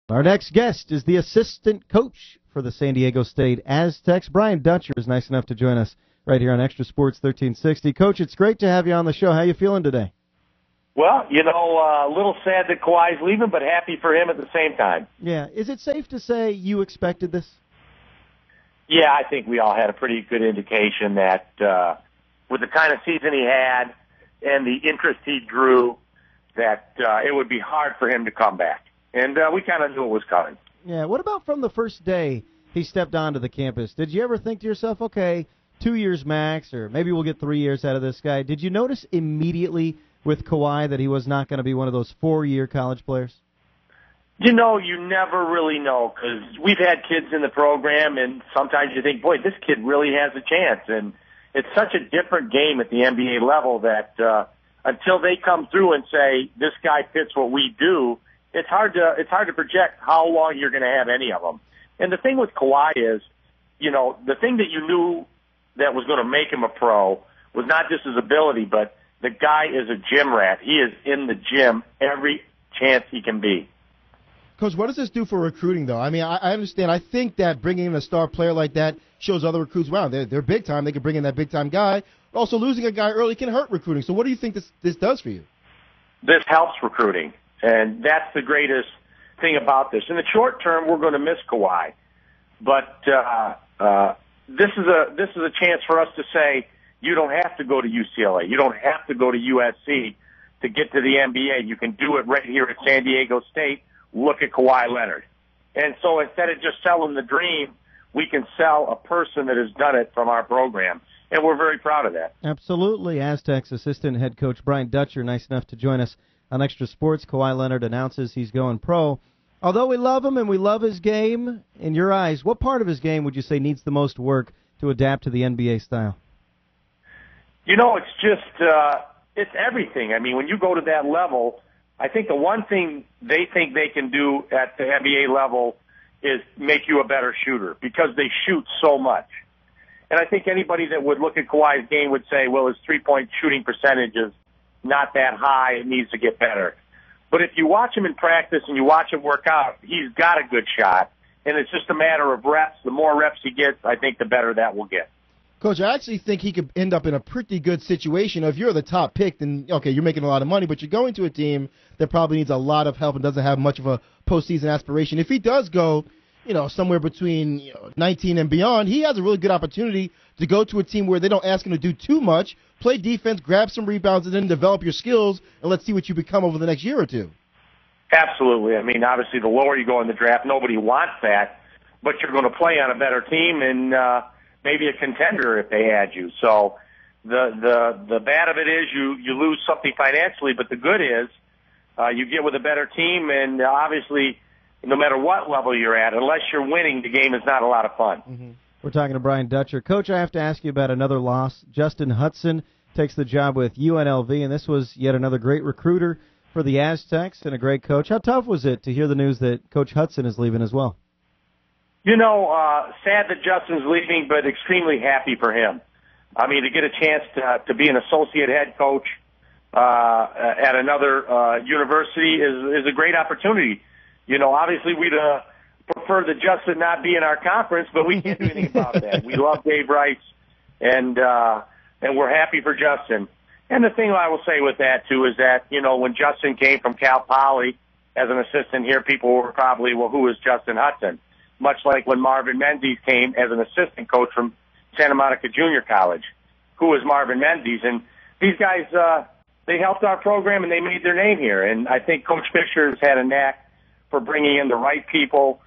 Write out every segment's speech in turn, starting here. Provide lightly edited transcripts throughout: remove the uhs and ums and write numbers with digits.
Our next guest is the assistant coach for the San Diego State Aztecs. Brian Dutcher is nice enough to join us right here on Extra Sports 1360. Coach, it's great to have you on the show. How you feeling today? Well, a little sad that Kawhi's leaving, but happy for him at the same time. Yeah. Is it safe to say you expected this? Yeah, I think we all had a pretty good indication that with the kind of season he had and the interest he drew, that it would be hard for him to come back. And we kind of knew it was coming. Yeah. What about from the first day he stepped onto the campus? Did you ever think to yourself, okay, 2 years max, or maybe we'll get 3 years out of this guy? Did you notice immediately with Kawhi that he was not going to be one of those 4-year college players? You never really know, because we've had kids in the program, and sometimes you think, boy, this kid really has a chance. And it's such a different game at the NBA level that until they come through and say, this guy fits what we do, it's hard to project how long you're going to have any of them. And the thing with Kawhi is, the thing that you knew that was going to make him a pro was not just his ability, but the guy is a gym rat. He is in the gym every chance he can be. Coach, what does this do for recruiting, though? I mean, I understand. I think that bringing in a star player like that shows other recruits, wow, they're big time. They can bring in that big time guy. But also, losing a guy early can hurt recruiting. So what do you think this does for you? This helps recruiting, and that's the greatest thing about this. In the short term, we're going to miss Kawhi, but this is a chance for us to say, you don't have to go to UCLA. You don't have to go to USC to get to the NBA. You can do it right here at San Diego State. Look at Kawhi Leonard. And so instead of just selling the dream, we can sell a person that has done it from our program. And we're very proud of that. Absolutely. Aztecs assistant head coach Brian Dutcher, nice enough to join us on Extra Sports. Kawhi Leonard announces he's going pro. Although we love him and we love his game, in your eyes, what part of his game would you say needs the most work to adapt to the NBA style? It's just, it's everything. I mean, when you go to that level, I think the one thing they think they can do at the NBA level is make you a better shooter, because they shoot so much. And I think anybody that would look at Kawhi's game would say, well, his three-point shooting percentage is not that high. It needs to get better. But if you watch him in practice and you watch him work out, he's got a good shot. And it's just a matter of reps. The more reps he gets, I think the better that will get. Coach, I actually think he could end up in a pretty good situation. If you're the top pick, then, okay, you're making a lot of money, but you're going to a team that probably needs a lot of help and doesn't have much of a postseason aspiration. If he does go, somewhere between 19 and beyond, he has a really good opportunity to go to a team where they don't ask him to do too much, play defense, grab some rebounds, and then develop your skills, and let's see what you become over the next year or two. Absolutely. I mean, obviously, the lower you go in the draft, nobody wants that, but you're going to play on a better team and maybe a contender if they had you. So the bad of it is you lose something financially, but the good is you get with a better team, and obviously, no matter what level you're at, unless you're winning, the game is not a lot of fun. Mm-hmm. We're talking to Brian Dutcher. Coach, I have to ask you about another loss. Justin Hutson takes the job with UNLV, and this was yet another great recruiter for the Aztecs and a great coach. How tough was it to hear the news that Coach Hutson is leaving as well? Sad that Justin's leaving, but extremely happy for him. I mean, to get a chance to be an associate head coach at another university is a great opportunity. Obviously we'd prefer that Justin not be in our conference, but we can't do anything about that. We love Dave Rice, and we're happy for Justin. And the thing I will say with that, too, is that, when Justin came from Cal Poly as an assistant here, people were probably, well, who is Justin Hutson? Much like when Marvin Menzies came as an assistant coach from Santa Monica Junior College. Who is Marvin Menzies? And these guys, they helped our program and they made their name here. And I think Coach Fisher's had a knack for bringing in the right people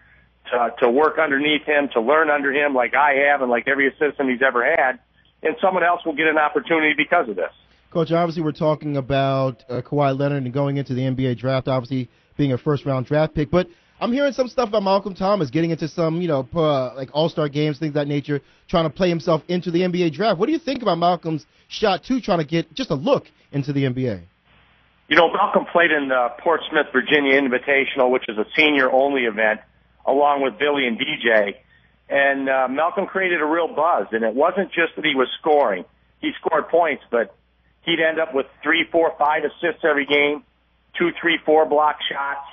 to work underneath him, to learn under him like I have and like every assistant he's ever had. And someone else will get an opportunity because of this. Coach, obviously we're talking about Kawhi Leonard and going into the NBA draft, obviously being a first-round draft pick. But I'm hearing some stuff about Malcolm Thomas getting into some, like all-star games, things of that nature, trying to play himself into the NBA draft. What do you think about Malcolm's shot, too, trying to get just a look into the NBA? Malcolm played in the Portsmouth, Virginia Invitational, which is a senior-only event, along with Billy and DJ. And Malcolm created a real buzz, and it wasn't just that he was scoring. He scored points, but he'd end up with 3, 4, 5 assists every game, 2, 3, 4 block shots.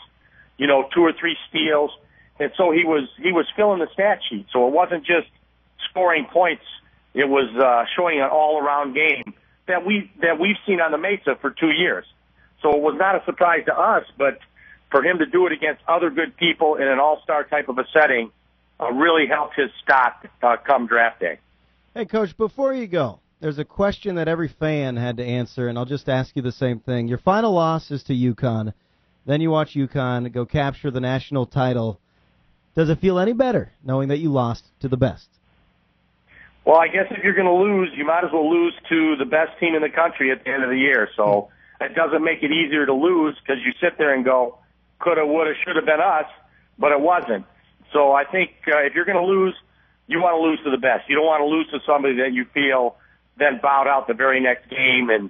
2 or 3 steals. And so he was filling the stat sheet. So it wasn't just scoring points. It was showing an all-around game that we've seen on the Mesa for 2 years. So it was not a surprise to us, but for him to do it against other good people in an all-star type of a setting really helped his stock come draft day. Hey, Coach, before you go, there's a question that every fan had to answer, and I'll just ask you the same thing. Your final loss is to UConn. Then you watch UConn go capture the national title. Does it feel any better knowing that you lost to the best? Well, I guess if you're going to lose, you might as well lose to the best team in the country at the end of the year. So it doesn't make it easier to lose because you sit there and go, coulda, woulda, shoulda been us, but it wasn't. So I think if you're going to lose, you want to lose to the best. You don't want to lose to somebody that you feel then bowed out the very next game and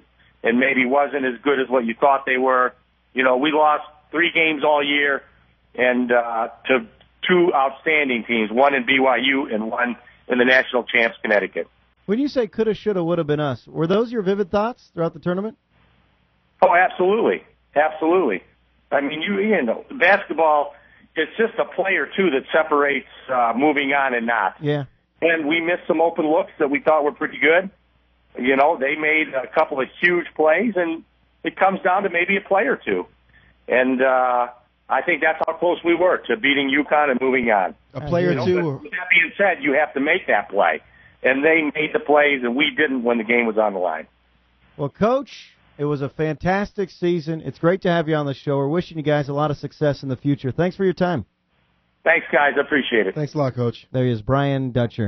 maybe wasn't as good as what you thought they were. We lost 3 games all year and to 2 outstanding teams, one in BYU and one in the national champs, Connecticut. When you say coulda, shoulda, woulda been us, were those your vivid thoughts throughout the tournament? Oh, absolutely. Absolutely. I mean, basketball, it's just a player, too, that separates moving on and not. Yeah. And we missed some open looks that we thought were pretty good. They made a couple of huge plays, and it comes down to maybe a play or two. And I think that's how close we were to beating UConn and moving on. A play or two. But with that being said, you have to make that play. And they made the plays, and we didn't when the game was on the line. Well, Coach, it was a fantastic season. It's great to have you on the show. We're wishing you guys a lot of success in the future. Thanks for your time. Thanks, guys. I appreciate it. Thanks a lot, Coach. There he is, Brian Dutcher.